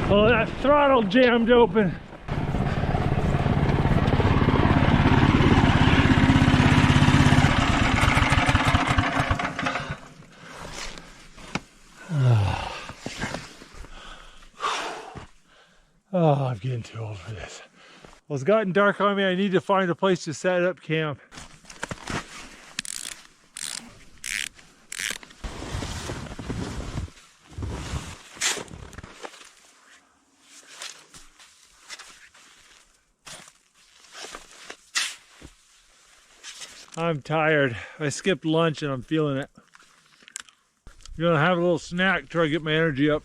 Oh, that throttle jammed open. Oh, I'm getting too old for this. Well, it's gotten dark on me. I need to find a place to set up camp. I'm tired. I skipped lunch and I'm feeling it. I'm gonna have a little snack, try to get my energy up.